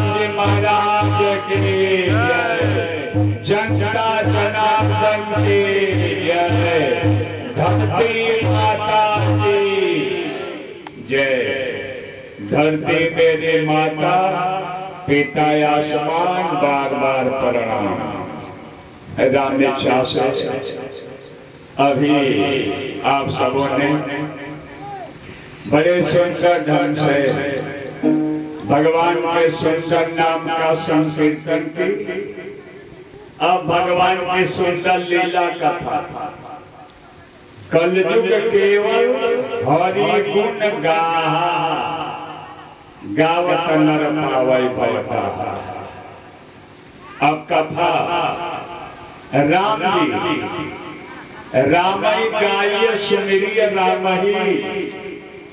राम जी महाराज की जय, जनता जनार्दन की जय, धरती माता की जय। धरती मेरी माता, पिता आसमान, बार बार प्रणाम। राम इच्छा से अभी आप सबों ने बड़े सुंदर ढंग से भगवान के सुंदर नाम का संकीर्तन की। अब भगवान की सुंदर लीला कथा। कलयुग केवल हरि गुण गावत नर पावै भवता। अब कथा राम जी, रामई गाय सुमिरिय रामही,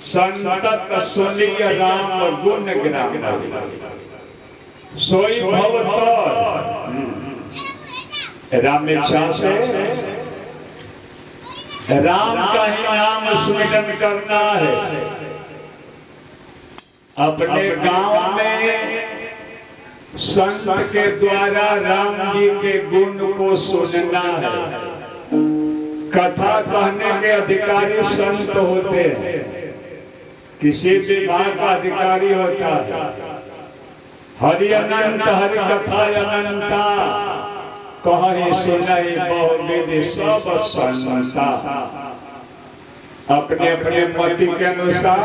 संतत सुनिय राम गुण ग्राम। सोई भव राम इच्छा से राम का ही नाम स्मरण करना है। अपने गांव में संत के द्वारा राम जी के गुण को सुनना है। कथा कहने के अधिकारी संत होते हैं, किसी विभाग का अधिकारी होता है। हरि अनंत हरि कथा अनंता, कहीं सुनाई बहुविधि सब संता। अपने अपने मति के अनुसार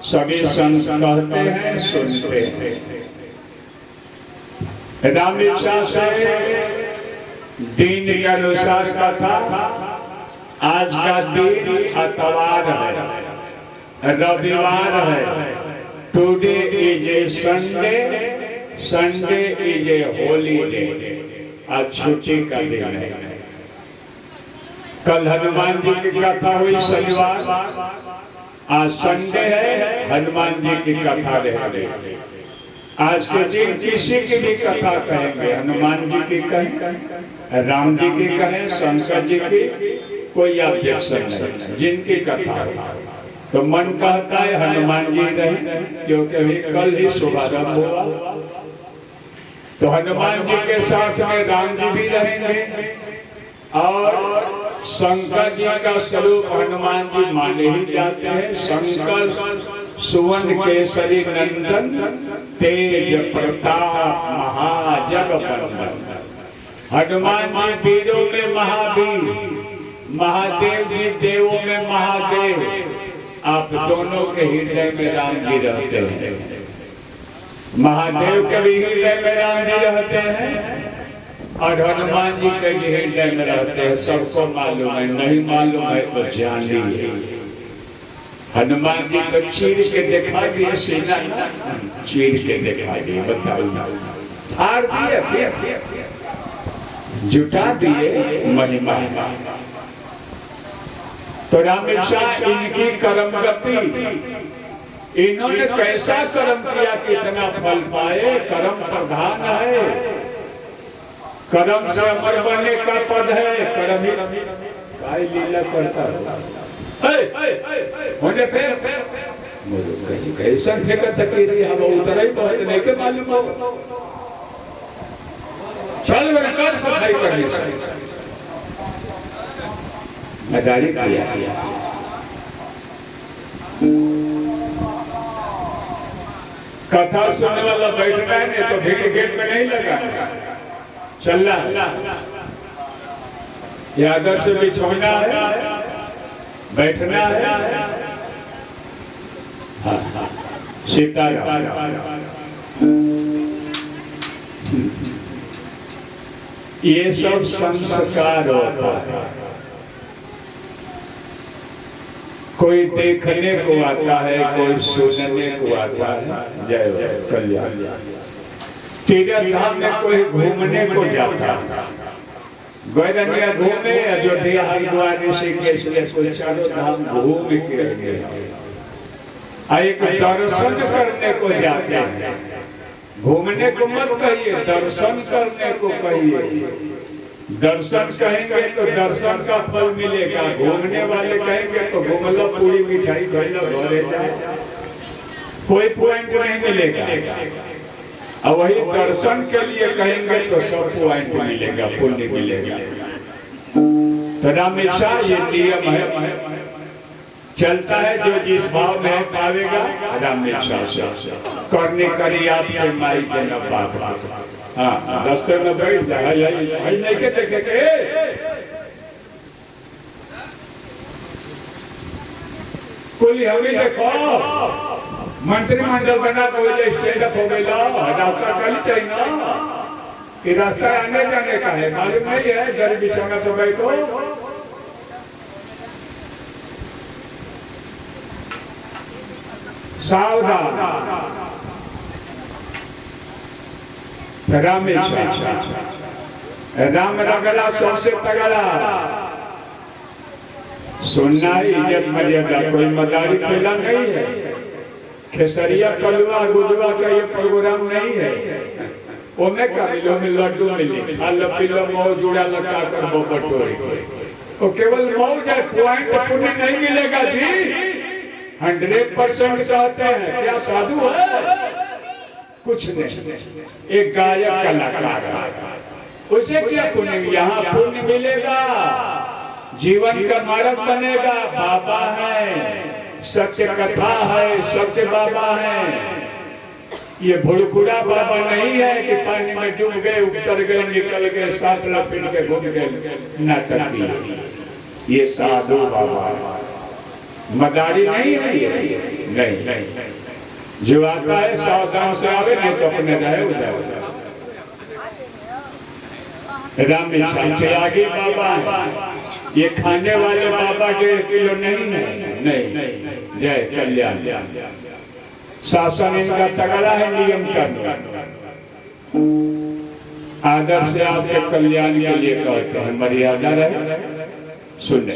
सभी संत कहते हैं, सुनते हैं। राम इच्छा से दिन के अनुसार कथा। आज का दिन इतवार है, रविवार है। Today is a Sunday, Sunday is a holiday. आज छुट्टी का दिन है। कल हनुमान जी की कथा हुई शनिवार, आज संडे है, हनुमान जी की कथा रहेगी। आज के दिन किसी की भी कथा कहेंगे, हनुमान जी की कहें, राम जी की कहें, शंकर जी की, कोई ऑब्जेक्शन नहीं। जिनकी कथा तो मन कहता है हनुमान जी रहे, क्योंकि अभी कल ही शुभारंभ हुआ। तो हनुमान जी के साथ में राम जी भी रहेंगे और शंकर जी का स्वरूप हनुमान जी माने ही जाते हैं। शंकर सुवर्ण केसरी नंदन, तेज प्रताप महाजगबंदन। हनुमान जी वीरों में महावीर, महादेव जी देवों में महादेव। आप दोनों के हृदय में राम जी रहते हैं। महादेव के भी हृदय में राम जी रहते हैं और हनुमान जी के भी हृदय में रहते हैं। सबको मालूम है, नहीं मालूम है तो जान लीजिए। हनुमान जी तो चीर के दिखा दिए, सीना चीर के दिखा दिए। बताओ, फाड़ दिए, जुटा दिए महिमा। तो राम इच्छा इनकी कर्म गति, इन्होंने कैसा कर्म किया कि इतना फल पाए। कर्म प्रधान है, कर्म से अमर बनने का पद है। कर्म ही लीला करता होने पे कैसा फेंकत तकरी हम उतर ही बहुत नहीं के मालूम हो। चल मेरे कर सफाई करनी से मजारी किया। कथा सुनने वाला बैठना है, नहीं तो भीड़ गेट में नहीं लगा चलना। यादव से भी छोड़ना है, बैठना है। हाँ, सीताराम। ये सब संस्कार होता है। कोई देखने को आता है, कोई सुनने को आता है। जय कल्याण। तीर्थ धाम में कोई घूमने को जाता है। गैरनिया घूमे, अयोध्या हरिद्वार ऋषिकेश कोई चारों धाम घूम के एक दर्शन करने को जाते हैं। घूमने को मत कहिए, दर्शन करने को कहिए। दर्शन कहेंगे तो दर्शन का फल मिलेगा। घूमने वाले कहेंगे तो घूमला पूरी मिठाई खैला घरे जाए, कोई पॉइंट नहीं मिलेगा। और वही दर्शन के लिए कहेंगे तो सब पॉइंट मिलेगा, पुण्य मिलेगा। तो राम इच्छा ये नियम है, चलता है जो जिस भाव में पावेगा राम इच्छा से करने करी आपके माई के न बात। हाँ रास्ते में बैठ जाए नहीं के देखे के कोई हमें देखो मंत्रिमंडल बना तो स्टैंड अप हो गया, रास्ता चल चाहिए ना कि रास्ता आने जाने का है, मालूम नहीं है, घर बिछाना तो बैठो। सावधान राम राम रगड़ा सबसे तगड़ा, सुनना इज्जत मर्यादा, कोई मदारी खेला नहीं है, खेसरिया कलुआ गुदुआ का ये प्रोग्राम नहीं है। ओमे का मिलो में लड्डू मिली, खालो पिलो मौ जुड़ा लगा कर वो बटोरी, तो केवल मौज है, पॉइंट पुण्य नहीं मिलेगा जी। 100% कहते हैं, क्या साधु है कुछ नहीं, एक गायक कलाकार है, उसे क्या पुण्य, यहाँ पुण्य मिलेगा, जीवन का मार्ग बनेगा। बाबा है, सत्य कथा है, सत्य बाबा है, ये भुड़कुड़ा बाबा नहीं है कि पानी में डूब गए, उतर गए, निकल गए, साथ लपेट के घूम गए, नाटक। ये साधु बाबा मदारी नहीं है, नहीं जो आता है सावधान से आवे, नहीं तो अपने रहे उधर। राम त्यागी बाबा है, ये खाने वाले बाबा 1.5 किलो नहीं है, नहीं। जय कल्याण, शासन इनका तगड़ा है, नियम करना। आदर से आपके कल्याण के लिए कहते हैं, मर्यादा रहे, सुनने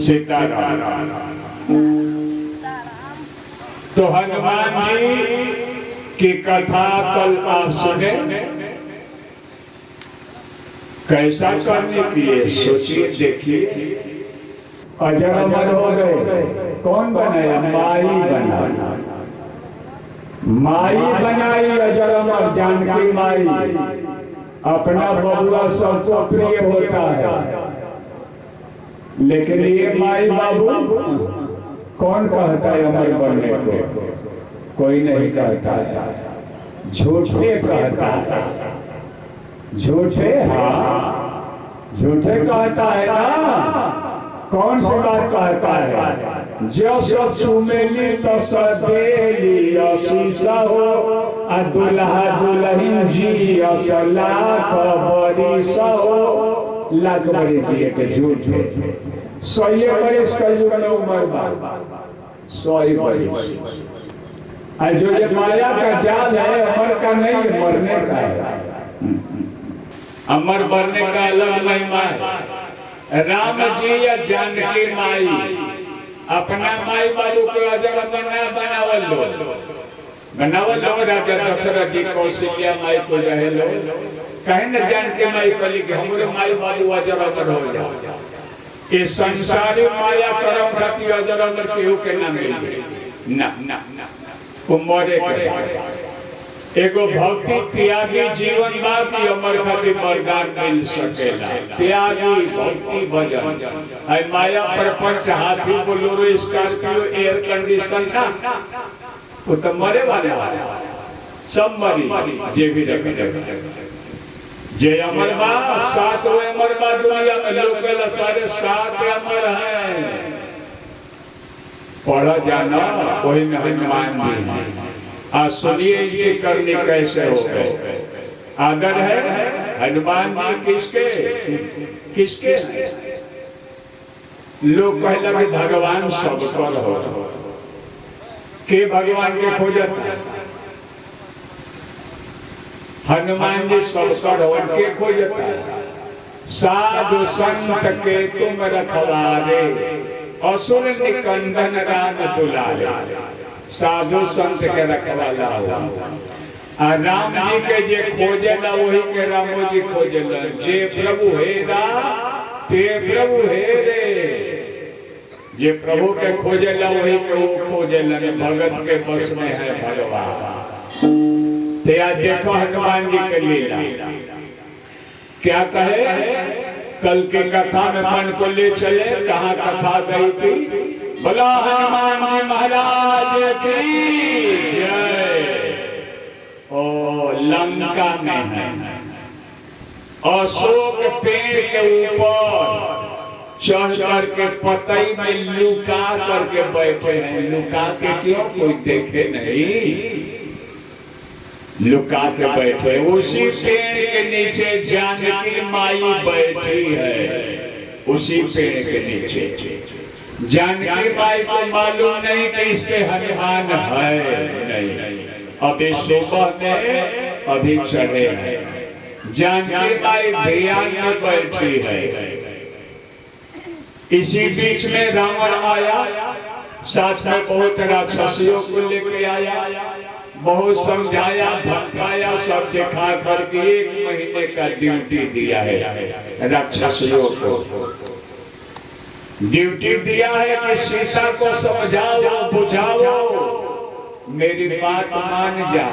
सीताराम। तो हनुमान जी की कथा कल आप सुने, कैसा करने की है सोचिए, देखिए। अजर अमर हो गए, कौन बनाया? माई बनाई, माई बनाई अजर अमर, जानकी माई। अपना बबुआ सबको प्रिय होता है, लेकिन ये माई बाबू कौन कहता है अमर बनने को? कोई नहीं कहता है, झूठे कहता है, झूठे, हाँ झूठे कहता है ना। कौन सी बात कहता है? जस चुमेली तस देली, असीसा हो दुल्हा दुल्हन जी, अस लाख बरिस हो, लाख बरिस जी के झूठे। 100 बरिस का युग में उम्र बात, 100 बरिस। जो ये माया का जाल है, अमर का नहीं, मरने का है। अमर बनने का अलग महिमा है। राम जी या जानकी माई, अपना माई बाबू को अजर बनावल लो, राजा दशरथ जी कौशल्या माई को रहे लो, कहे न जानकी माई कली के हमरे माई बाबू अजर अमर हो जाओ। ये संसारी माया करम खाती अजर अमर केहू के ना मिले, ना वो मरे के। एगो भक्ति त्यागी जीवन बाकी अमर खातिर मर्दान मिल सकेला। त्यागी भक्ति भजन है, माया प्रपंच हाथी बोलोरो स्कॉर्पियो एयर कंडीशन ना, वो तो मरे वाले सब मरी, जे भी रखे जे अमर बा। 7 अमर बा दुनिया में, लोग सारे 7 अमर हैं। पढ़ा जाना कोई नहीं मान। आज सुनिए ये करने कैसे हो गए। आदर है हनुमान जी किसके लोग कहला कि भगवान सब पर हो के, भगवान के खोजत हनुमान जी सब पर हो के खोजत। साधु संत के तुम रखवारे, असुर निकंदन राम दुलारे। साधु संत के रखवाला हो, राम जी के जे खोजेला वही के रामो जी खोजेला। जे प्रभु हेरा ते प्रभु हेरे, ये प्रभु के खोजेला वही के वो खोजेला, भगत के बस में है भगवान। तो आज देखो हनुमान जी के लीला क्या कहे, कल की कथा में मन को ले चले, कहाँ कथा गई थी, बोला हनुमान जी महाराज की जय। ओ लंका में है, अशोक पेड़ के ऊपर चढ़ करके पतई में लुका करके बैठे हैं। लुका के क्यों, कोई देखे नहीं, लुका के बैठे। उसी पेड़ के नीचे जानकी माई बैठी है, उसी पेड़ के नीचे। जानकी माई को मालूम नहीं कि इसके हनुमान है नहीं, अभी सुबह में अभी चढ़े हैं। जानकी माई ध्यान में बैठी है। इसी बीच में रावण आया, साथ में बहुत राक्षसियों को लेके आया, बहुत समझाया धमकाया, सब दिखा करके 1 महीने का ड्यूटी दिया है राक्षसियों को। ड्यूटी दिया है कि सीता को समझाओ बुझाओ, मेरी बात मान जा,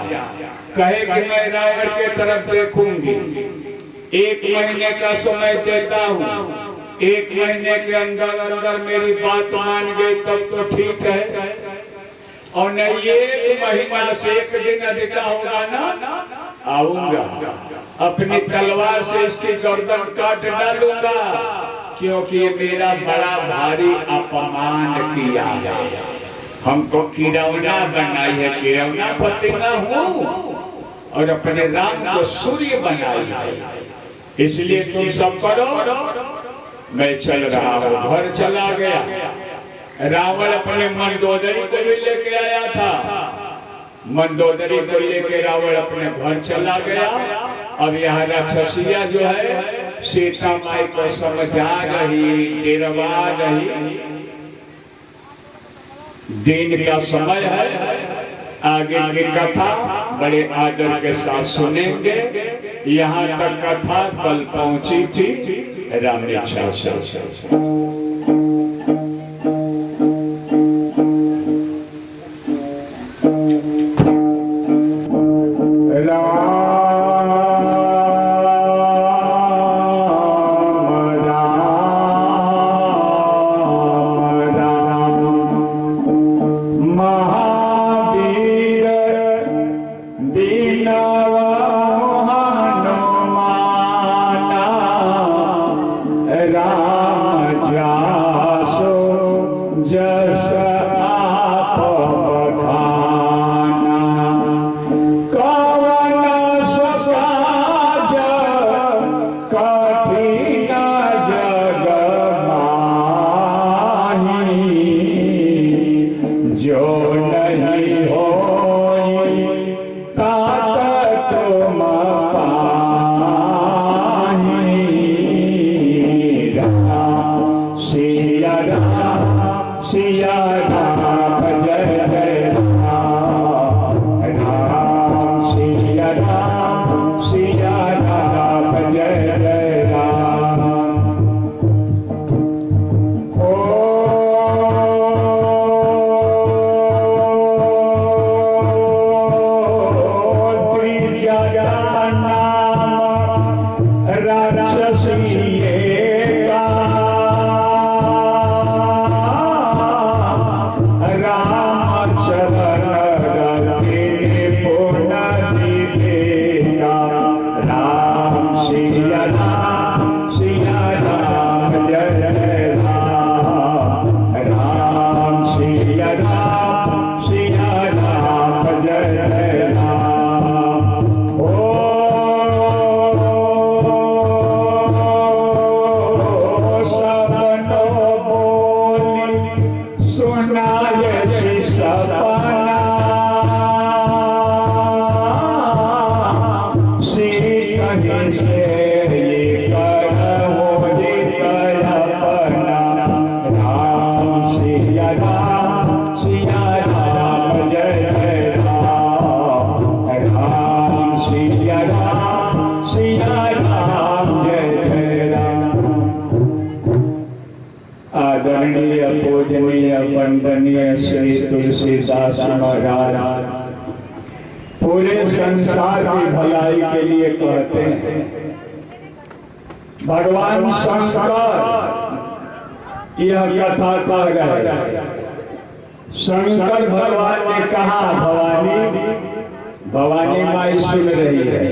कहे कि मैं रावण के तरफ देखूंगी, 1 महीने का समय देता हूँ, 1 महीने के अंदर अंदर मेरी बात मान गई तब तो ठीक है, और नहीं 1 महीना से 1 दिन अधिक होगा ना, आऊंगा अपनी तलवार से इसकी गर्दन काट डालूंगा, क्योंकि ये मेरा बड़ा भारी अपमान किया है। हमको किरौना बनाई है, किरौना प्रतिमा हूँ, और अपने राम को सूर्य बनाई है, इसलिए तुम सब करो, मैं चल रहा हूँ। घर चला गया। रावण अपने मंदोदरी को भी लेके आया था, मंदोदरी को लेके रावण अपने घर चला गया। अब यहाँ राक्षसिया जो है सीता माई को समझा रही, डरवा रही। दिन का समय है, आगे की कथा बड़े आदर के साथ सुनेंगे। यहाँ तक कथा कल पहुंची थी राम इच्छा से। राम तुलसीदास महाराज पूरे संसार की भलाई के लिए कहते हैं। भगवान शंकर यह कथा कह रहे हैं। शंकर भगवान ने कहा, भवानी माई सुन रही है।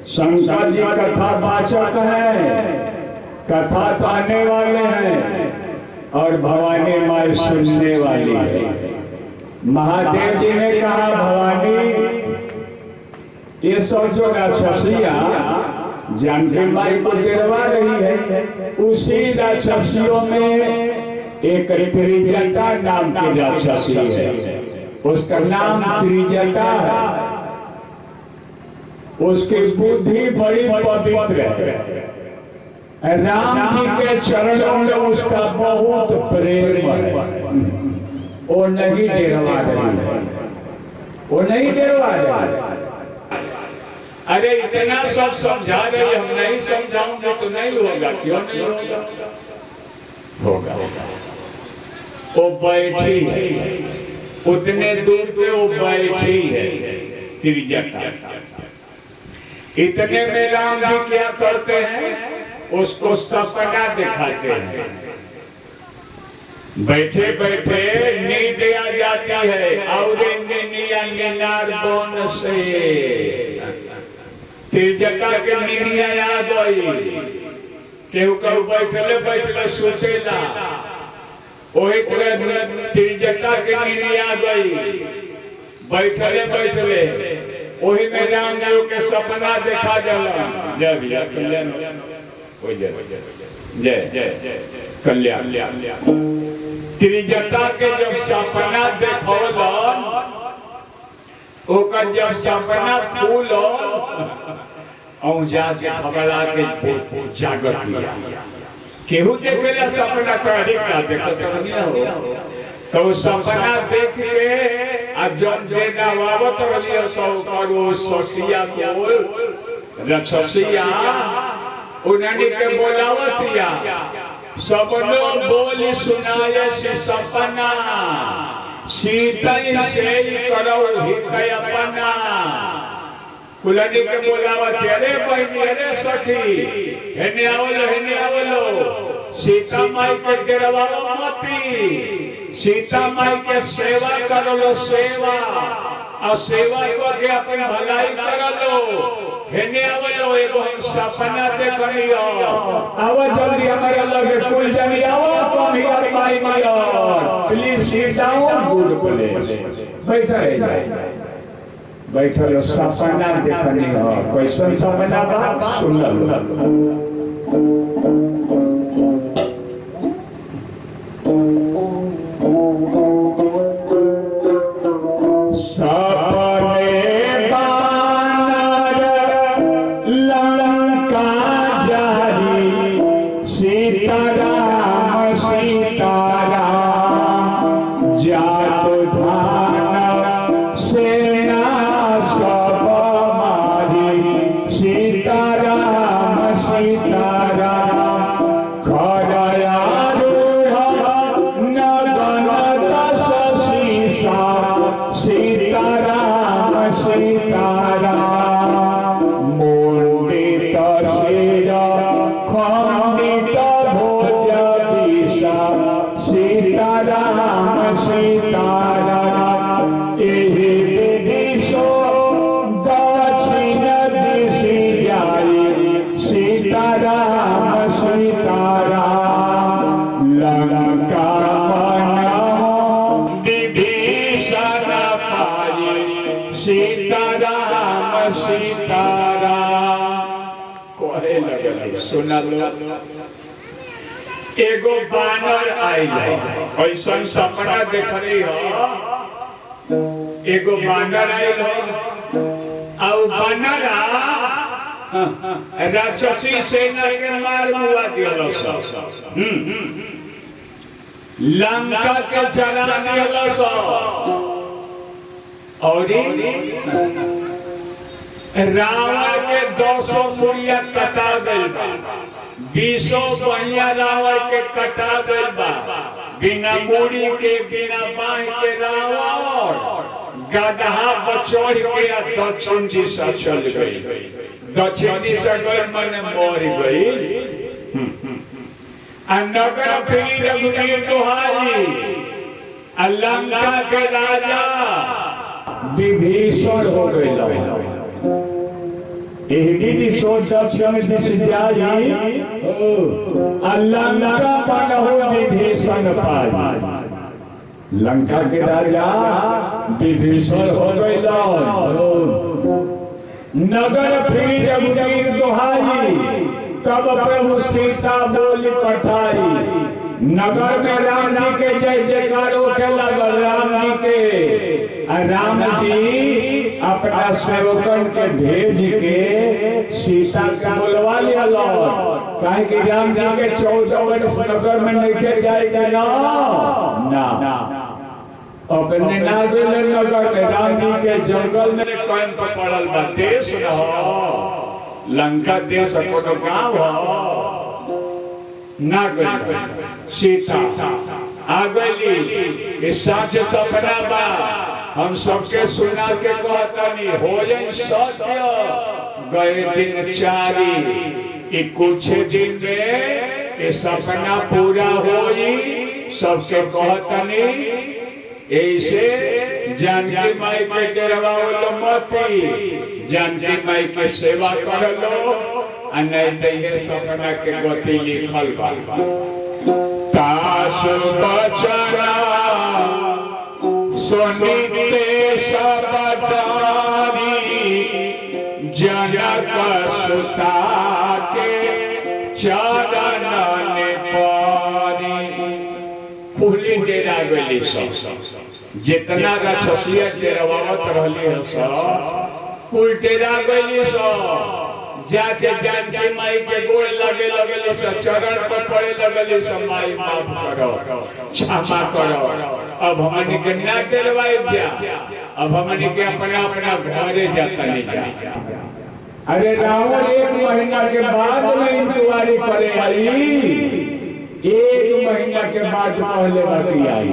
शंकर जी कथा वाचक हैं, कथा कहने वाले हैं और भवानी माई सुनने वाली है। महादेव जी ने कहा, भवानी ये सब जो राक्षसिया जानकी माई को गिरवा रही है, उसी राक्षसियों में एक त्रिजटा नाम की राक्षसी है। उसका नाम त्रिजटा है। उसकी बुद्धि बड़ी पवित्र है। राम जी के चरणों में उसका बहुत प्रेम है। वो नहीं गिरवा रही है, वो नहीं गिरवा रही है। अरे इतना सब समझा रही, हम नहीं समझाऊंगे तो नहीं होगा। क्यों नहीं होगा? होगा। वो बैठी है, उतने दूर पे वो बैठी है त्रिजटा। इतने में राम जी क्या करते हैं? उसको सपना दिखाते हैं। बैठे बैठे नींद आ जाती है और नीनार बोन से त्रिजटा के नींदिया आ गई। केहू कहू बैठले बैठले सोचेला, वही तरह त्रिजटा के नींद आ गई। बैठले बैठले वही में राम जी के सपना देखा जाला। जय भैया कल्याण हो जाए, जय जय कल्याण। त्रिजटा के जब सपना देखौलन, ओकर जब सपना खुलल और जाके भगला के जागत लिया। केहू देखेला सपना करी का देखत नहीं हो, तो सपना देख के अब जब देना वावत रहियो सब करो सखिया को रक्षसिया उन्हें के बोलावतिया। सबनो बोली सुनाए से सपना, सीता से करो हृदय अपना। कुलनी के बोलावती, अरे बहनी, अरे सखी, हेने आवलो, सीता माई के गिरवाओ मती। सीता माई के सेवा करो, सेवा और सेवा को के अपनी भलाई करो। हेने आवलो, एगो हम सपना देखनियो। आवा जल्दी हमारे लगे कुल जनी आओ, तुम here my near. Please sit down, good place. बैठल सपना देखनी हो। कैसन सपना बा सुन लो। सुना लो, एगो बानर आई है। ऐसा सपना देखनी हो, एगो बानर आई हो और बानरा राक्षसी सेना के मार मुआ दिया सब। लंका के जला दिया सब और रावण के 200 मुड़िया कटा गई बा, 20 बहिया रावण के कटा गई बा। बिना मूड़ी के बिना बांह के रावण गदहा पर चढ़ के दक्षिण दिशा चल गई। दक्षिण दिशा गई मन मर गई। नगर फिरी रघुवीर दुहारी लंका के राजा विभीषण हो गए। दक्षिण दिश जाई लंका बनहु विभीषण पाई। लंका के राजा विभीषण हो गए। नगर फिरी रघुवीर दुहारी तब प्रभु सीता बोली पठाई। नगर में राम जी के जय जयकार होके लगल। राम जी के राम जी अपना सेवकन के भेज के सीता के बुलवा लिया। कहे कि राम जी के 14 वर्ष नगर में नहीं जाएगा ना अपने ना गए नगर में। राम जी के जंगल में कैंप पड़ल बा। देश रहो लंका देश कोनो गाँव ना गई। सीता आ गई। साच सपना बा हम सबके सुना के कहतनी हो जाए सत्य। गए दिन चारी कुछ दिन में ये सपना पूरा होई। सबके कहतनी ऐसे जानकी माई के डेरवा मती। जानकी माई के सेवा कर लो नहीं तो ये सपना के गति लिखल बा। तास बचना सुनिते सब डारी जनक सुता के चरण पारी। फूली डेरा गई सब जितना राक्षसिया डेरावत रहली है सब कुल डेरा गई सब। जाके जानकी माई के गोड़ लगे लगले सब चरण पर पड़े लगले सब। माई माफ करो क्षमा करो अब हमनी के ना डरवाई जा। अब हमनी के अपना अपना घरे जाता नहीं जा। अरे रावण 1 महीना के बाद में इंतवारी करे आई। 1 महीना के बाद पहले बाकी आई।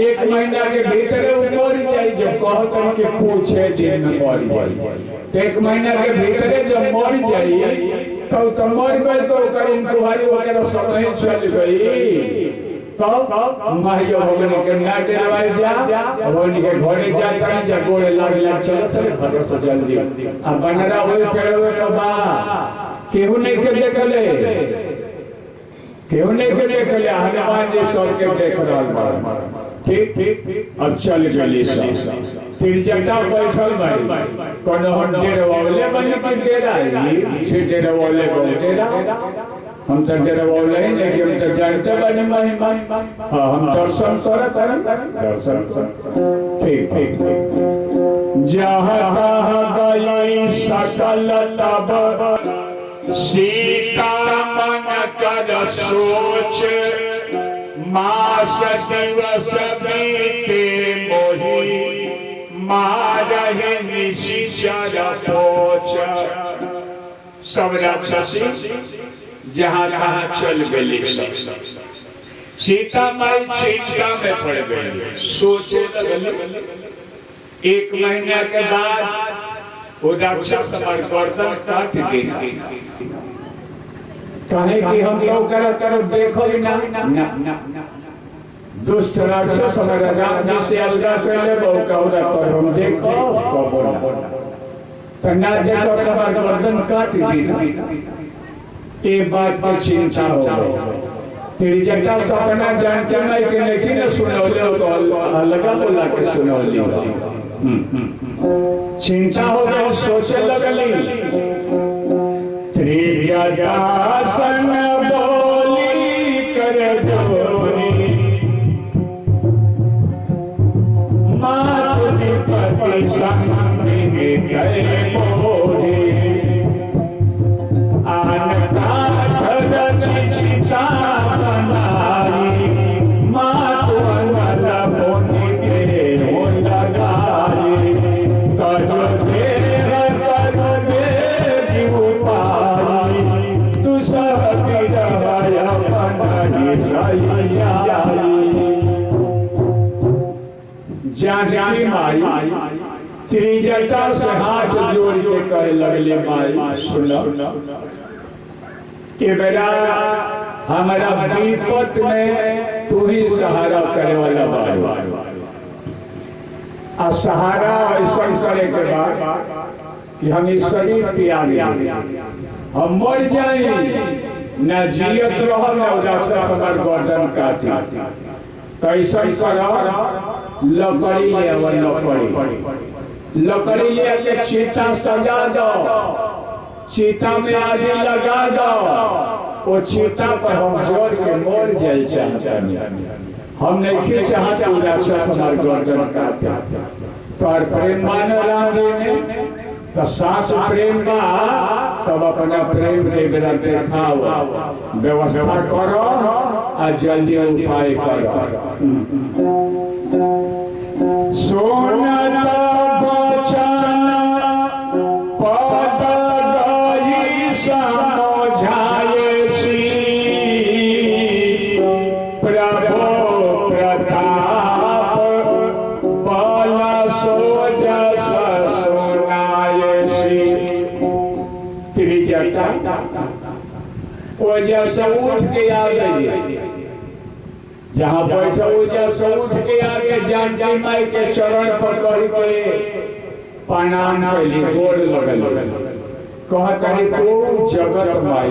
1 महीना के भीतर मर जाए। जब कहते कि कुछ 6 दिन में मर जाए। 1 महीना के भीतर जब मर जाए तो मर गए तो इंतवारी वगैरह समय चल गई। तब मारियो भगवान के ना डरवाई जा। भगवान के घरे जा कर जा गोड़े लग चलो सर घर से जल्दी। अब बनरा होए पेड़वे तो बा केहू नहीं के देखले। केहू नहीं के देखले। हनुमान जी सब के देख रहल बा। ठीक अब चल गली सब। तिरजटा बैठल भाई कोनो डेरवाले बने के डेरा है। डेरवाले डेरा हम तो डेरवाले नहीं कि हम तो जानते बने महिमा। हम दर्शन दर्शन ठीक जहाँ गई सकल तब सीता मन कर सोच। मास दिवस बीते मोही मारहि निशिचर पोच। सब राक्षसी जहाँ तहाँ चल गई। सीता माई चिंता में पड़ गई। सोचे लगल 1 महीना के बाद वो राक्षस हमारे गर्दन काट देंगे। कहे कि हम तो करो देखो ही ना। दुष्ट राक्षस हमारा राम जी से अलगा कर ले पर हम देखो तो ना देखो हमारा गर्दन काट दी। ये बात पर चिंता हो गई। तेरी जगह सपना जानके मैं के नहीं ना सुनौले तो अलगा बोला के सुनौली। चिंता हो गई। सोचे लगली त्रिजटासन बोली कर जोरी। मातु पति संग में गए मोरे। आनता धर चिता बनाई। मातु अनल बोनी के हो लगाई। तजो देव करो देवी उपाई। तू सब बिरवाया पनाई सैया। जानकी माई त्रिजटा से हाथ जोड़ के कहे लगले माई सुनो कि बेटा हमारा विपत में तू ही सहारा करे वाला बाबा आ सहारा ऐसा करे के बाद कि हम इस शरीर त्याग हम मर जाई न जियत रह न राक्षस हमार गर्दन काटी कैसा कर लकड़ी ले लकड़ी ले के चीता सजा दो चीता में आदि लगा दो वो चीता पर हम जोड़ के मर जाए चाहते हम नहीं चाहते राक्षस हमार गर्दन काटे पर प्रेम मान राम ने तो साच प्रेम का तब अपना प्रेम के बेला देखाओ व्यवस्था करो और जल्दी उपाय करो सोना बचन पद गई समझाए सी प्रभु प्रताप बल सोजस सुनाए सी त्रिजटा वो जैसे उठ के आ गई जहाँ बैठे वो जैसे उठ के आके जानकी माई के चरण पकड़ के प्रणाम कैली गोर लगल कहतरी तू जगत माई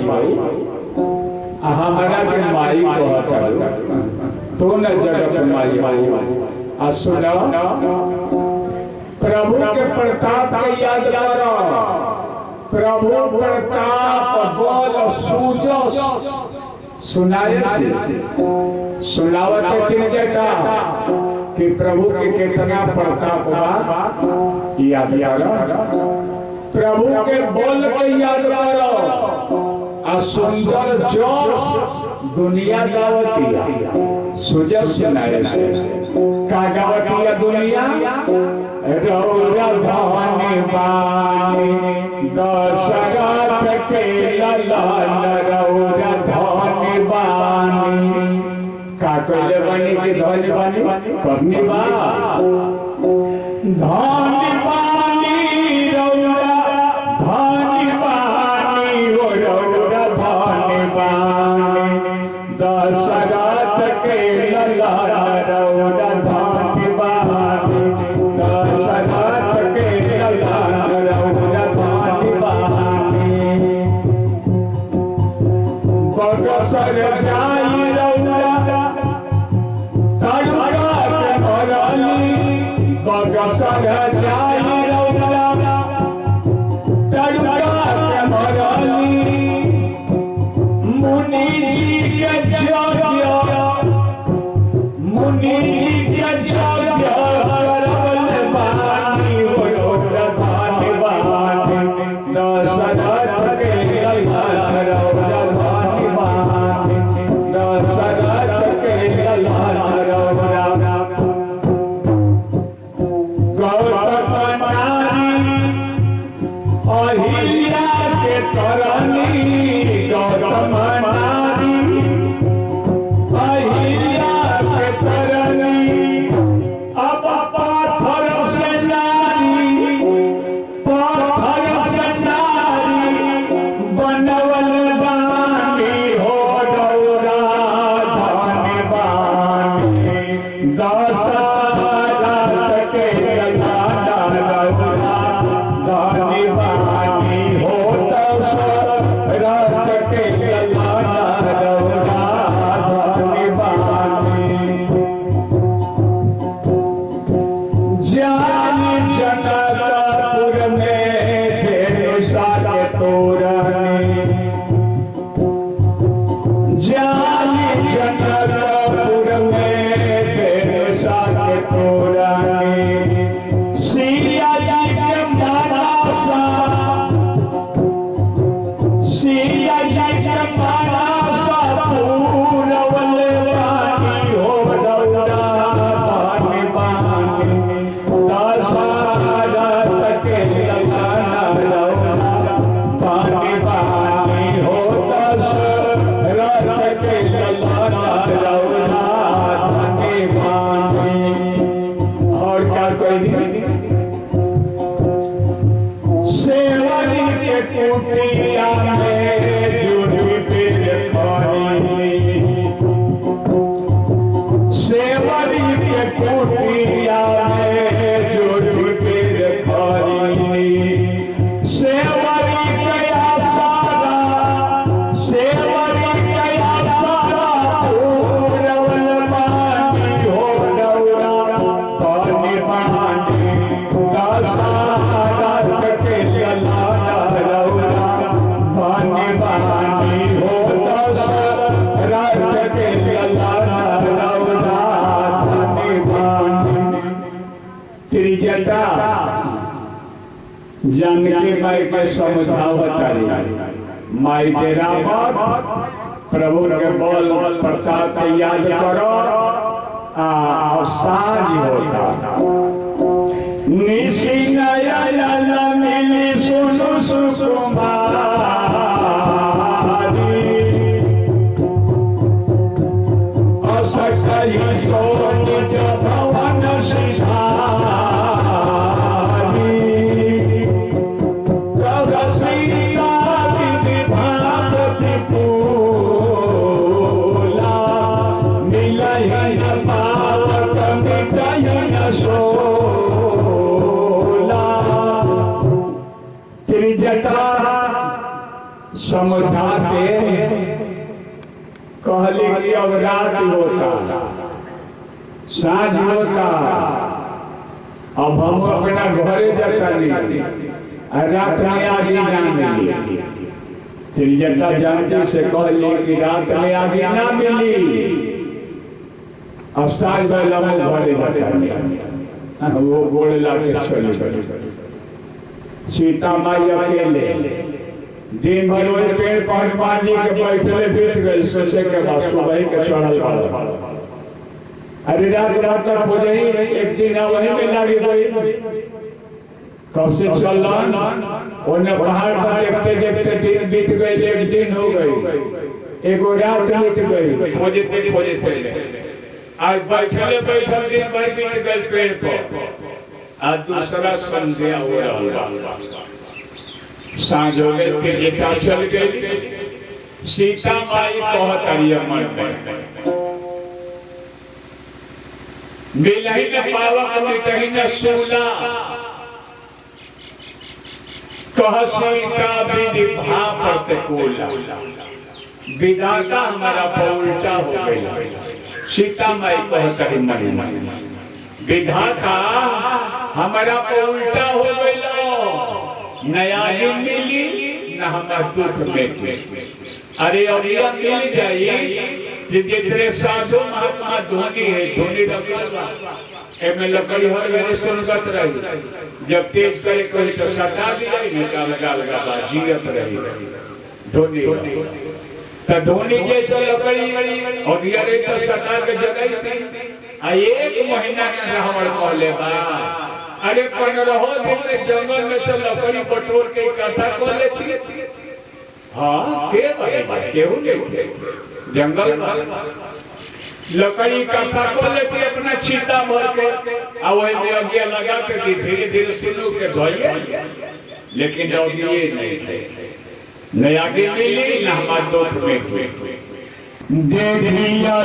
हमारा के माई कहत तू न जगत माई आ सुनो प्रभु के प्रताप के याद करो प्रभु प्रताप बल सूजस सुनाए सुनावत त्रिजटा कि प्रभु के कितना प्रताप बा याद करो प्रभु के बल के याद करो आ सुंदर जस दुनिया गावतिया सुजस सुनाए का गावतिया दुनिया रौरा भवानी बानी दशरथ के ललन रौरा धनी बानी का कहले बानी के धनी बानी करनी बा धनी बानी रौरा धनी बानी वो रौरा धनी बानी दशरथ के ललन रौरा धनी बानी दशरथ के ललन रौरा धनी बानी बगसर जाई रौरा तड़का के भरली बगसर जाई रौरा तड़का के भरली मुनि जी के यज्ञ मुनि जी के यज्ञ करवल बानी वो रौरा धनी बानी दशरथ के ललन रौरा धनी बानी दशरथ के ललन रौरा गौतम नारी अहिल्या के तरनी गौतम नारी अहिल्या के तरनी अब पाथर से नारी पाथर से नारी बनवल बानी हो रौरा धनी बानी दशरथ के ललन रौरा धनी बानी हो दशरथ के ललन रौरा धनी बानी जानी जनकपुर में भेषा के तोरनी जानी जनकपुर में भेषा के तोरनी सिया जी के मानसा सिया जी के मानसा पूरवल बानी हो रौरा धनी बानी दशरथ के ललन रौरा धनी बानी हो दशरथ के ललन रौरा धनी बानी और क्या कुटिया में जूठी पेड़ खड़ी, सेवरी के कुटिया में जूठी पेड़ खड़ी, सेवरी गया सारा, सेवरी गया सारा पूरवल पानी हो डौरा, पानी पानी दशहरा के ललाना रौरा, पानी पानी हो दशहरा के ललाना रौरा, पानी पानी। त्रिजटा जानकी माई के समझावतारी, माई के रामत प्रभु के बल प्रताप के याद करो, साँझ होता निशी नयन मिली सुनु सुकुमारी, असकई सोनी भवन सिधारी, सीता विधि भावती फूला, मिलयन पावक मिटयन सोला। त्रिजटा समझा के कहली कि अब रात होता, साँझ होता, अब हम अपना घरे जाता नहीं, रात में आगे ना मिली। त्रिजटा जानकी से कहली कि रात में आगे ना मिली, अब साँझ बेला में घरे जाता, वो गोड़ लाके चले गए। सीता माई अकेले दिन भर वही पेड़ पर हनुमान जी के बैठले बीत गए, सोचे के बाद सुबह के चढ़ल वाला, अरे रात तक हो जाई, एक दिन वही में लागे गई, कब से चलना उन्हें पहाड़ पर देखते देखते दिन बीत गए, एक दिन हो गई, एक रात बीत गई, खोजते आज बैठले बैठल दिन भर बीत गए पेड़ पर, आज दूसरा संध्या हो रहा, साँझ हो गई, त्रिजटा चल गई। सीता माई कहतरी मन में, मिलही न पावक मिटही न सूला, कह सीता विधि भाव प्रतिकूला, विधाता हमारा उल्टा हो गई। सीता माई कहतरी मन में, विधाता हमारा उल्टा हो गई, नया दिन मिली न हमारा दुख में। अरे अब यह मिल जाइए जितने साधु महात्मा धोनी है, धोनी रखा लकड़ी हर घरे सुनगत रही, जब तेज करे कोई तो सटा भी रही, नहीं लगा लगा जीवत रही धोनी। तो धोनी जैसे लकड़ी और ये तो सटा के जगह थी, एक महीना के रावण कह ले, अरे 15 दिन में जंगल में से लकड़ी बटोर के इकट्ठा कर लेती। हाँ केहू नहीं, जंगल लकड़ी इकट्ठा कर लेती अपना चीता भर के, वही में अगिया लगा के धीरे धीरे सिलू के धोइए, लेकिन अब ये नहीं थे, न आगे मिली न हमारे दुख में हुए। देखिया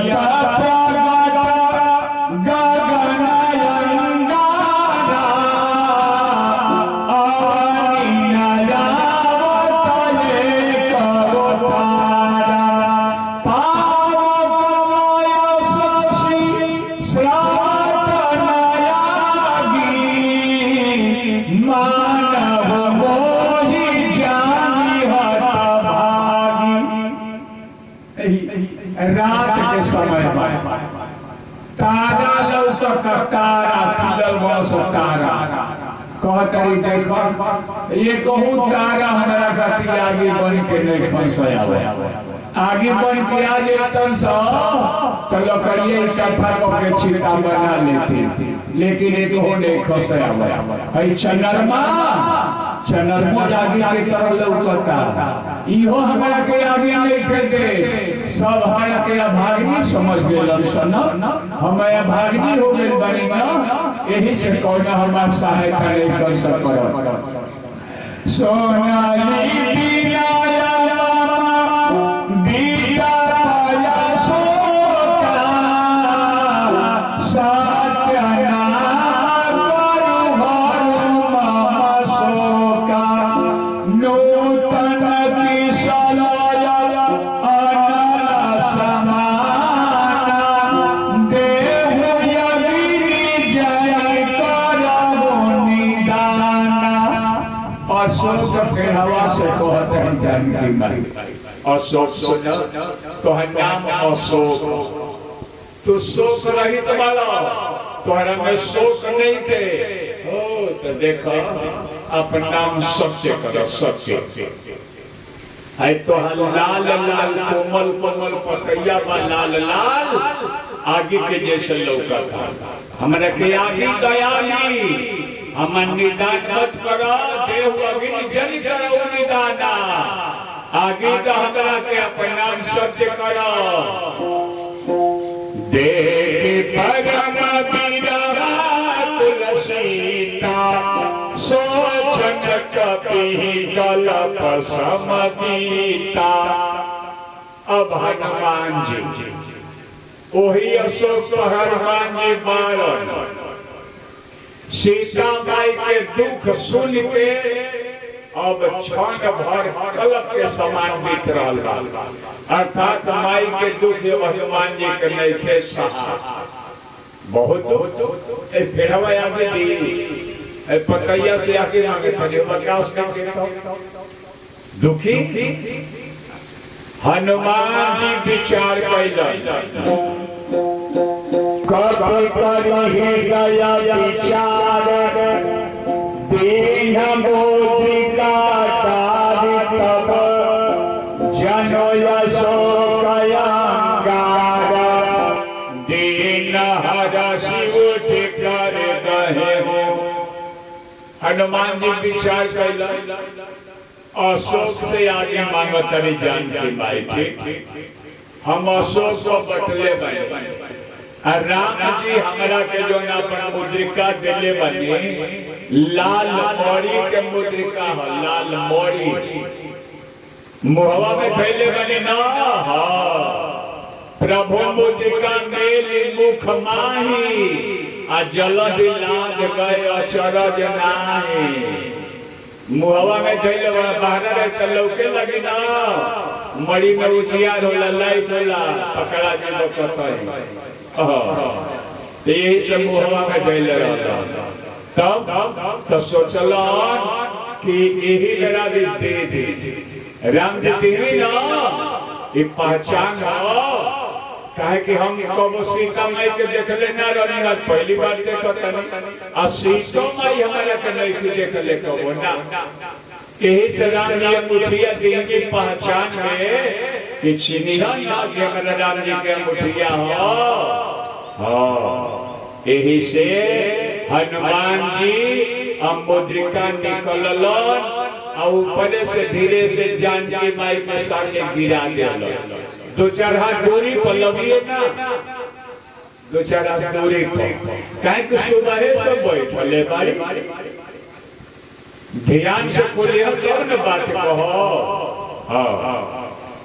रात के समय तारा लौकता, तारा खिलल बस तारा, कहतरी देखो ये कहूँ तारा हमारा खातिर आगे बन के नहीं फंसाया, आगे बन के आ जातन सा तो लकड़िया इकट्ठा करके चिता बना लेती, लेकिन एक हो नहीं खसाया है। चनरमा आगे के तरह लौकता, इहो हमारा के आगे नहीं खेते, सब हमारा के अभाग्नि समझ गए सन, हम अभाग्नि हो गए बनी ना, यही से कौन हमार सहायता नहीं कर सकता। सोनाली बिनाया मामा बीता पाया सोका सत्यनाम करु भरु मामा शोका नूतन की सलाय अनल समाना देहु यगिनी जन करहु निदाना। अशोक के हवा से कहते हैं जानकी माई अशोक सुनो तो है नाम अशोक तू शोक रहित वाला तुम्हारा में शोक नहीं थे हो तो देखो अपना नाम सत्य करो सत्य है तो लाल लाल कोमल कोमल पतैया बा लाल लाल आगे के जैसे लौका था हमारे के आगे दयाली हम निदान मत करो देव अग्नि जन करो निदाना आगे तो हमरा के अपना नाम सत्य करो देख परम बीरा तुलसीता सोचन कपि कलप समगीता। अब हनुमान जी वही अशोक हनुमान जी मारन सीता माई के दुख सुन के अब क्षण भर कलप के समान बीत रहा अर्थात माई के दुख हनुमान जी के नहीं खे सहा बहुत फेरवा आगे दी पतैया से आके मांगे थे बर्दाश्त करके दुखी हनुमान जी विचार कैलन कभी करी गया विचार दीन मोदिका तब जनो अशोक अंगार दीन हरषि उठ कर रहे हो। हनुमान जी विचार कैलन अशोक से आगे मांगो तरी जानकी माई ठीक हम अशोक को बटले बने राम जी हमरा के जो ना अपन मुद्रिका दिले बनी लाल मोड़ी के मुद्रिका हो लाल मोड़ी मुहवा में फैले बनी ना प्रभु मुद्रिका मेली मुख माही आ जलद लाज गए अचरज नाही मुहवा में धैले बड़ा बाहर रहे तो लौके लगी ना मड़ी में उजियार होला लाइट होला पकड़ा जी लोग कहता है तो यही सब मुहवा में धैले रहता तब तो सोचला कि यही मेरा भी दे दे राम जी देवी ना ये पहचान हो कहे कि हम कब सीता माई के देखले ना रही आज पहली बार देखो तनी आ सीता माई हमारा के नहीं देखले कबो ना यही से राम जी मुठिया देंगे पहचान में कि चिन्हिया ना कि हमारा राम जी के मुठिया हो यही से हनुमान जी मुद्रिका निकलल और ऊपर से धीरे से जानकी माई के सामने गिरा दिया दो चार हाथ दूरी पर लगिए ना दो चार हाथ दूरी पर कहे कि सुबह से बैठले बारी ध्यान से खोलिए तब न बात कहो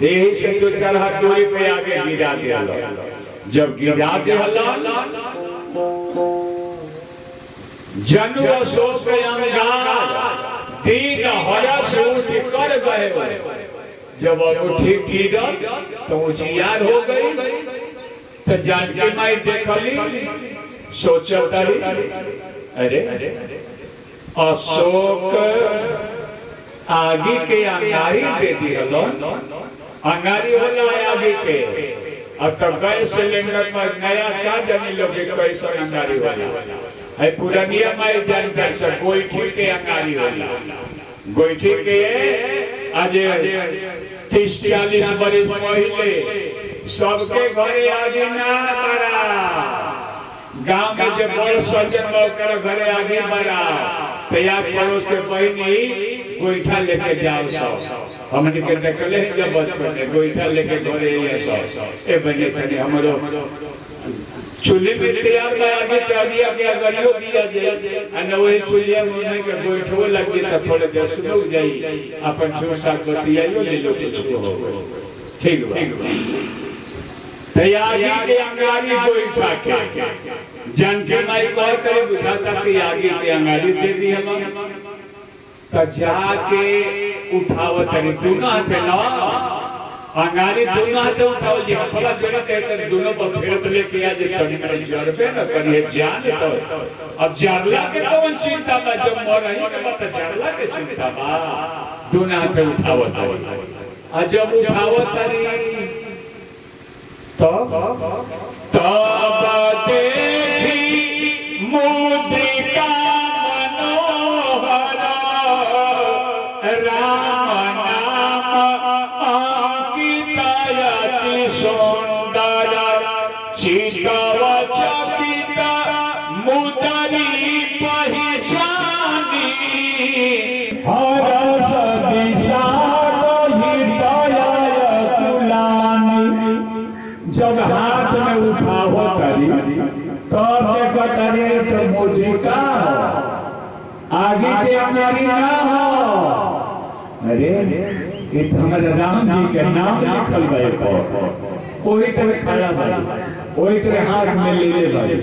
यही से दो चार हाथ दूरी पे आगे गिरा दिया जब गिरा दिया जनु अशोक अंगार दीन हरष उठ कर गए जब अंगूठी गिरल तो उजियार हो गई तो जानकी माई देखली सोचतारी अरे अशोक आगे के अंगारी दे दिहल अंगारी होला आगे के अब तो गैस सिलेंडर में नया क्या जानी लोग कैसे अंगारी होला है पुरानिया माई जानकर से गोईठी के अंगारी होला गोईठी के आज 30-40 बरस पहले सबके घरे आगे ना बड़ा गांव में जब बड़ सज्जन कर घरे आगे बड़ा तैयार पड़ोस के बहनी गोईठा लेके जाओ सब हमने के देखले जब बचपन में गोईठा लेके घरे ये सब ए बने तने हमरो चूल्हे में तैयार लगा के आगे आगे अगरियो दिया जाए अन वही चूल्हे में उन्हें के बैठो लगे तो थोड़े देर सुनो जाई अपन सुसा बतियाइयो ले लो कुछ हो ठीक बा तैयारी के अंगारी बैठा के जान के माई कॉल करे बुझाता कि आगे के अंगारी दे दी हम तो जाके उठावत रे दोनों हाथ ना अंगारी दोनों हाथ उठाओ जी थोड़ा जगह ते दोनों पर फेरत लेके आ जे तनी मेरे जड़ पे न करिए जान तो अब जरला के कौन चिंता बा जब मर रही के बात जरला के चिंता बा दोनों हाथ उठावत आ जब उठावत रे तब देखी मुद्रिका मनोहर राम नाम अंकित अति सुंदर चितव चकित मुदरी पहचानी हरस दिशा जब हाथ में उठाओ तरी तब देखो तरी तो मुद्रिका आगे के अंगारी ना हो अरे ये तो हमारे राम जी के नाम लिखल गए कोई तो खड़ा भाई कोई तो हाथ में ले भाई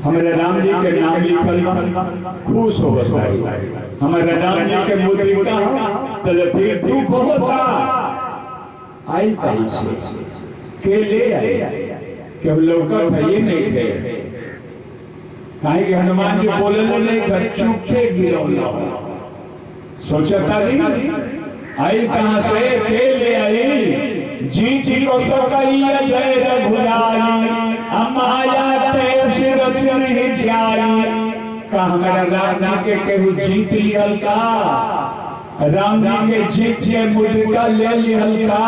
हमारे राम जी के नाम लिखल खुश हो भाई हमारे राम जी के मुद्रिका तो फिर दुख होता आई कहां से के ले आए कि हम लौकत है ये नहीं थे काहे कि हनुमान जी बोले नहीं कर चुपे गिरौला सोचता नहीं आई कहां से के ले आई जीत को सकैया जय रघुराई अमाया ते सिर चढ़ी जाई का हमारा राम के केहू जीत लिहल का राम जी के जीत के मुद्रिका ले लिहल का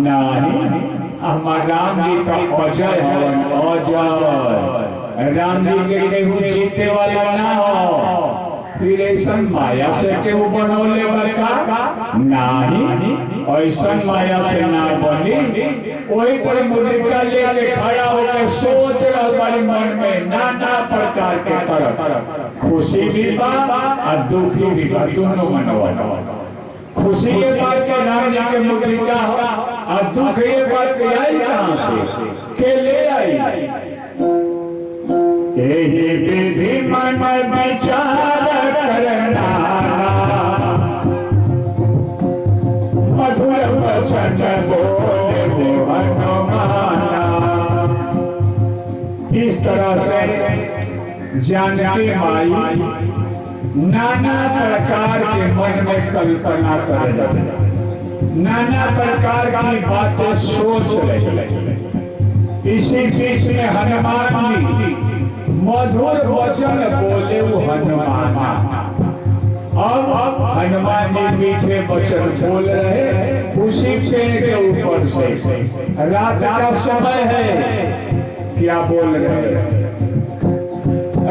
नहीं हमारा राम जी का अजय हवन अजय राम जी के केहू जीते वाला ना हो फिर ऐसा माया से केहू बनौले बका नहीं ऐसा माया से ना बनी वही पर मुद्रिका लेके खड़ा होकर सोच रहा हमारे मन में नाना प्रकार के तरफ खुशी भी बा और दुखी भी बा दोनों मनवा खुशी ये बात के राम जी के मुद्रिका और दुख ये बात के आई कहां से के ले आई यही विधि मन विचार करना मधुर वचन बोले हनुमाना इस तरह से जानकी माई नाना प्रकार के मन में कल्पना कर रहे नाना प्रकार की बातें सोच रहे इसी बीच में हनुमान जी मधुर वचन बोले वो हनुमान अब हनुमान जी मीठे वचन बोल रहे उसी पेड़ के ऊपर से रात का समय है क्या बोल रहे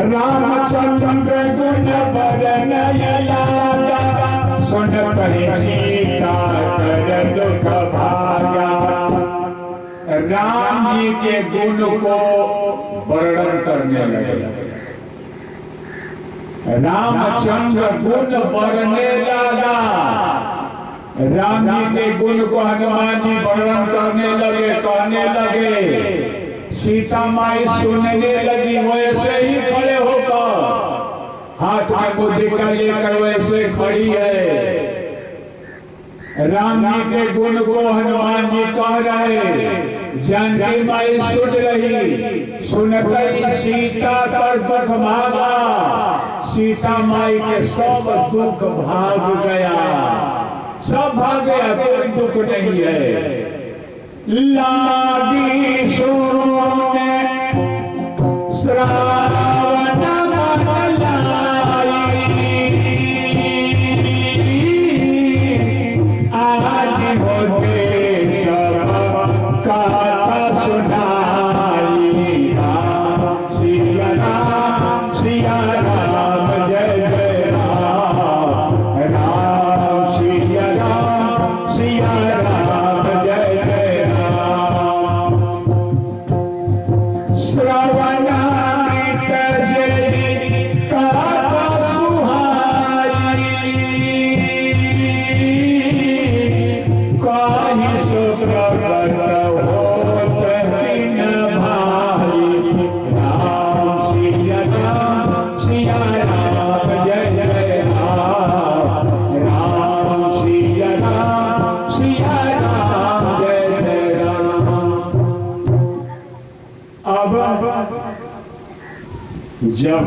रामचंद्र गुण बरन लागा सुन पहि सीता कर दुख भागा राम जी के गुण को वर्णन करने लगे रामचंद्र गुण बरने लगा राम जी के गुण को हनुमान जी वर्णन करने लगे कहने लगे सीता माई सुनने लगी वैसे ही खड़े होकर हाथ में मुद्रिका लेकर वैसे खड़ी है राम जी के गुण को हनुमान जी कह रहे जानकी माई सुन रही सुनकर ही सीता पर दुख भागा सीता माई के सब दुख भाग गया सब भाग गया कोई दुख नहीं है लागी सुने श्रावण मन लाई आज होते सब कथा सुनाई सिया राम जय जय राम राम सिया राम जय जय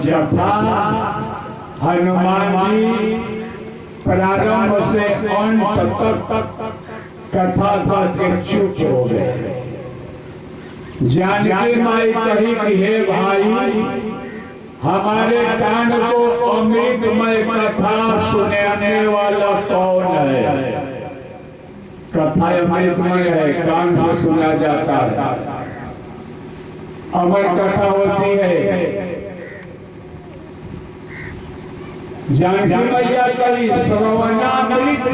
जब था हनुमान जी प्रारंभ से अंत तक कथा करके चुप हो गए। जानकी माई कही कि हे भाई, हमारे कान को अमृतमय कथा सुनाने वाला कौन है? कथा अमृतमय है, कान से सुना जाता है, अमर कथा होती है। जानकी मैया कही श्रवणामृत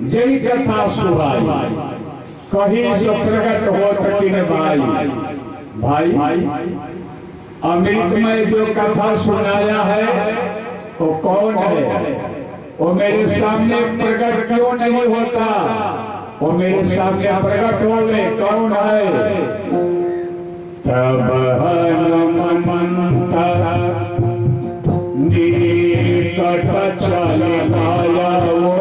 जय कथा सुहाई, कहीं सो प्रकट हो तकिन भाई अमृतमय जो कथा सुनाया है वो कौन है? वो मेरे सामने प्रकट क्यों नहीं होता? वो मेरे सामने प्रकट हो गए, कौन है? तब हनुमंत निकट चले आया वो,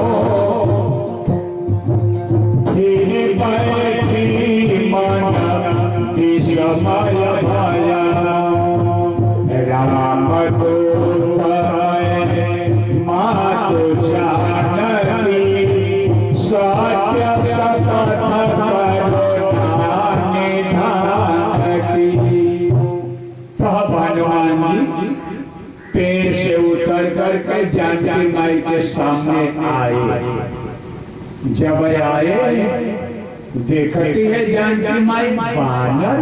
फिर बैठी मन विस्मय भया। राम दूत मातु जानकी, सत्य सतत करुणा निधान की। तब हनुमान जी पेड़ से उतर करके जानकी माई के सामने आए। जब आए देखती है जानकी माई बानर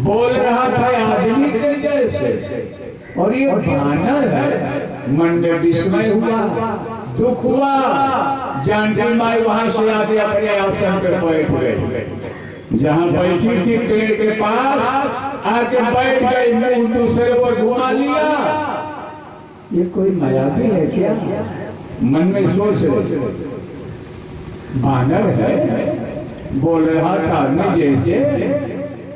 बोल रहा था आदमी के जैसे, और ये बानर है। मन में विस्मय हुआ, दुख हुआ। जानकी माई वहां से आके अपने आसन पर बैठ गए। जहां बैठी थी पेड़ के पास आके बैठ गई, मुंह दूसरे को घुमा लिया। ये कोई मायावी है क्या? मन में सोच रहे, बानर है, बोल रहा था मैं जैसे।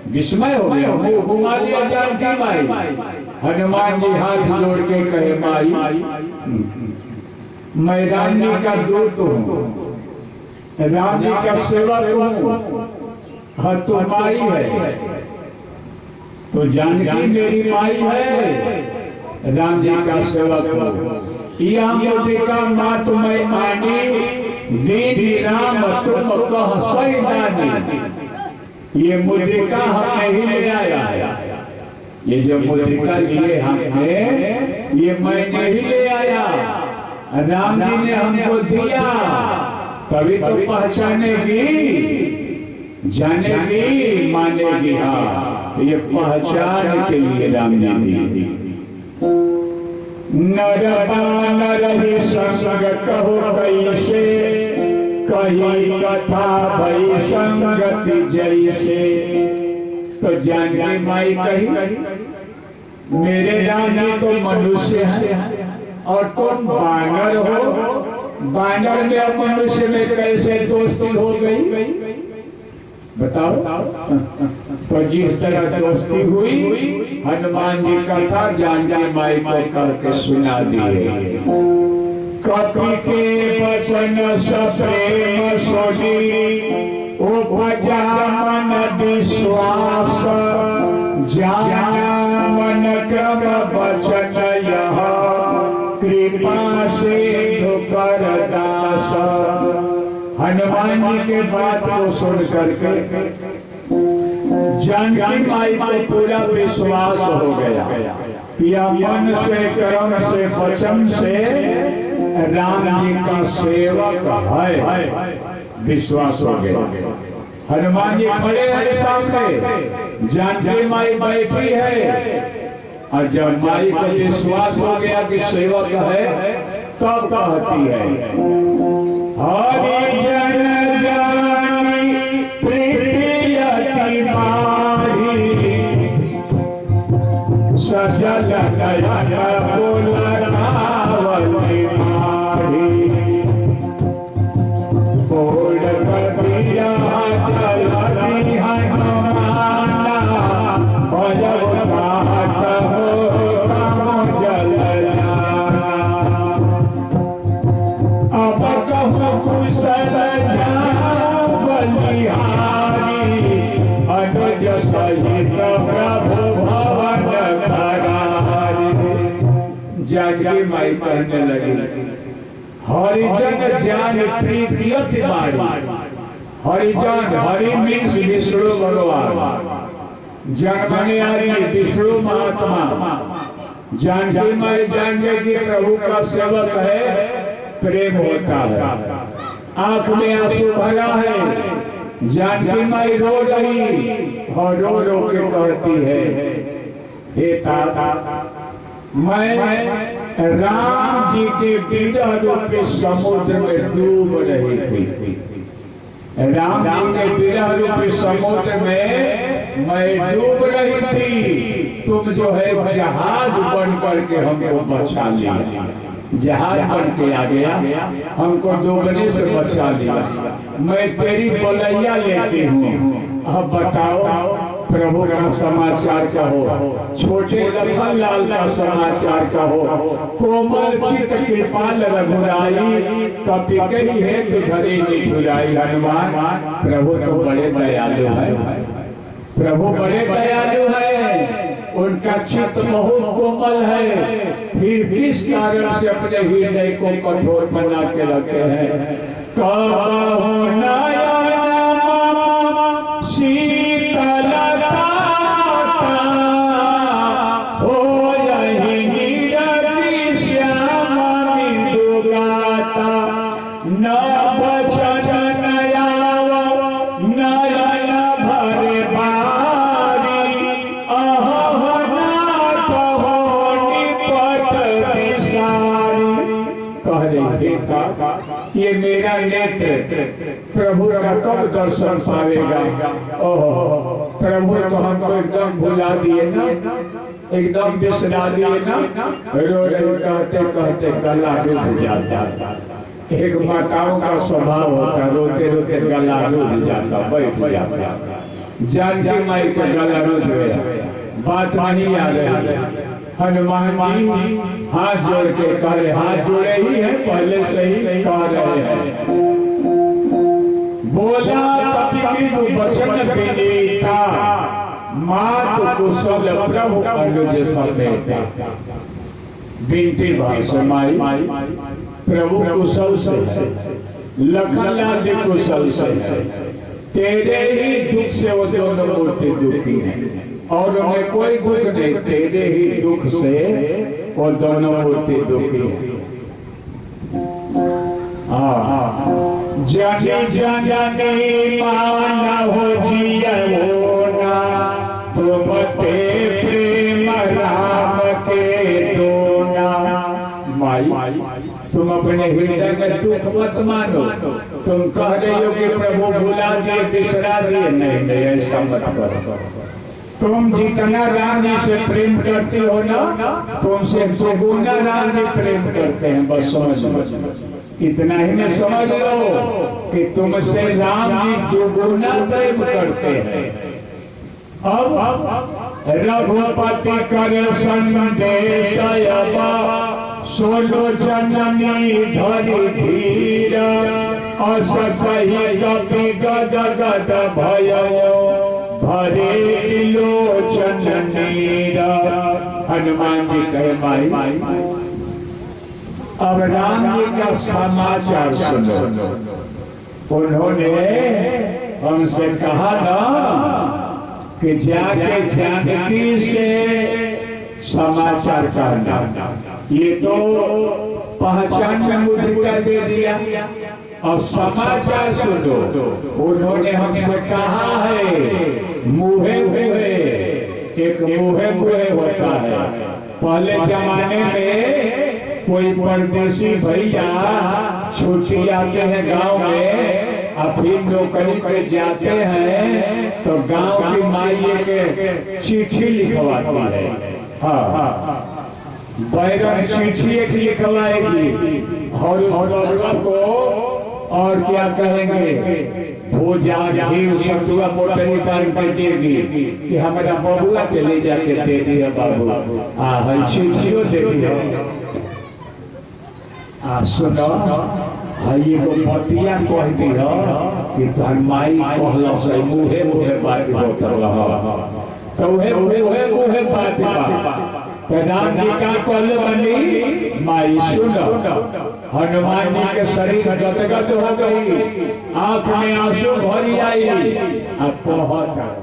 विस्मय हो गया, मुंह घुमा लिया जानकी माई। हनुमान जी हाथ जोड़ के कहे माई, मैं राम जी का दूत हूँ, राम जी का सेवक हूँ, हाँ तो माई है तो जानकी मेरी माई है, राम जी का सेवक हूँ। यह मुद्रिका मात मैं आनी, दीदी राम तुम कह सही जानी। ये मुद्रिका हमने ही ले आया, ये जो मुद्रिका लिए हमने, ये मैंने ही ले आया, राम जी ने हमको दिया, तभी तो पहचानेगी, जानेगी, मानेगी। हाँ, ये पहचान के लिए राम जी दी। नर बानर ही संग कहो कैसे, कही कथा भई संगति जैसे। तो जानकी माई कही, मेरे राम जी तो मनुष्य है और तुम बानर हो, बानर में और मनुष्य में कैसे दोस्ती हो गई? बताओ। तो जिस तरह दोस्ती हुई, हनुमान जी कथा जानकी माई को करके सुना दिए। कपि के वचन सप्रेम सोनी, उपजा मन विश्वास, जाना मन क्रम वचन यह, कृपा से कर दास। हनुमान जी के बात को सुन करके जानकी माई को पूरा विश्वास हो गया कि मन से, कर्म से, वचन से राम जी का सेवक है। विश्वास हो गया। हनुमान जी खड़े हैं सामने, जानकी माई बैठी है, और जब माई को विश्वास हो गया कि सेवक है, तब कहती है, हरि जन जानी प्रीति मारी, सजल नयन बोलनावली मारी। बोल कबिया जलनी हनुमाना, भजब तात हो कम जल जाना। अब कहूँ कुशल माई कहने लगी, हरिजन ज्ञान प्रीतियत मारी। हरिजन, हरि मीन्स विष्णु भगवान, जन्मने आदि विष्णु महात्मा। जानकी माई जान गए कि प्रभु का सेवक है, प्रेम होता है, आंख में आंसू भरा है। जानकी माई रो रही और रो रो के कहती है, हे ताता, मैं राम जी के विरह रूपी समुद्र में डूब रही थी। राम जी के विरह रूपी समुद्र में मैं डूब रही थी। तुम जो है जहाज बन करके हमको बचा लिया, जहाज बन के आ गया, हमको डूबने से बचा लिया। मैं तेरी बलैया लेती हूँ। अब बताओ प्रभु का समाचार कहो, छोटे लखन लाल का समाचार कहो। कोमल चित कृपाल रघुराई, कपि कही है तुझरे निठुराई। हनुमान, प्रभु तो बड़े दयालु है, प्रभु बड़े दयालु है, उनका चित्त बहुत कोमल है, फिर किस कारण से अपने हृदय को कठोर बना के रखे हैं। कबहु नयन मम शीतलता होयहि नीरजि श्याम बिंदु गाता। न बचन नयाव नयन भरे बारी, अहना कहो निपट विसारी। कह रही ये मेरा नेत्र प्रभु का कब दर्शन पावेगा। ओह प्रभु तो हमको एकदम भुला दिए ना, एकदम बिसरा दिए ना। रो रो कहते कहते गला रुक जाता। एक माताओं का स्वभाव होता, रोते रोते गला रुक जाता, बैठ जाता। जानकी माई का गला रुक गया, बात नहीं आ रही। हनुमान जी हाथ जोड़ के कह रहे, हाथ जोड़े ही है, पहले से ही कह रहे हैं। बोला कपि वचन विनीता, मात कुशल प्रभु अनुज समेता। बिनती भाई से माई, प्रभु कुशल से है, लखन लाल कुशल से है। तेरे ही दुख से वो दोनों मूर्ति दुखी है, और उन्हें कोई दुख नहीं, तेरे ही दुख से वो दोनों मूर्ति दुखी है। जानी जानी मान हो जियना, तुम ते प्रेम राम के दोना। माई तुम अपने हृदय में दुख मत मानो। तुम कह रही हो कि प्रभु भुला दिए, बिसरा दिए, नहीं ऐसा मत करो। तुम जितना राम जी से प्रेम करते हो ना, तुमसे दुगुना राम जी प्रेम करते हैं। बस समझ लो, इतना ही में समझ लो कि तुमसे राम जी दुगुना प्रेम करते हैं। अब रघुपति कर संदेश सोलो जननी धरि धीर, अस कही कपि गद गद भयो, भरे लोचन नीरा। हनुमान जी कहे, माई अब राम जी का समाचार सुनो। उन्होंने हमसे कहा ना कि जाके जानकी से समाचार करना। ये तो पहचान में मुद्रिका दे दिया, अब समाचार सुनो। उन्होंने हमसे कहा है, मुहे मुहे, एक मुहे मुहे होता है। पहले जमाने में कोई परदेसी भैया छुट्टी आते हैं गांव में, और फिर नौकरी पे जाते हैं तो गांव की माई के चिट्ठी लिखवाती है। हाँ, बैरन चिट्ठी एक लिखवाएगी और उस बबुआ को और क्या कहेंगे, भूजा घी सतुआ मोटरी डाल कर देगी कि हमारा बबुआ के ले जाके दे दिया बाबू। हाँ, चिट्ठियों दे दिया। सुनो, ये को पतिया कह दिया कि तोहर माई कहला से मुहे मुहे बात होत रहा, तो मुहे मुहे बात बा। तो राम जी का कल बनी माई सुनो। हनुमान जी के शरीर गदगद हो गई, आंख में आंसू भरी आई। अब बहुत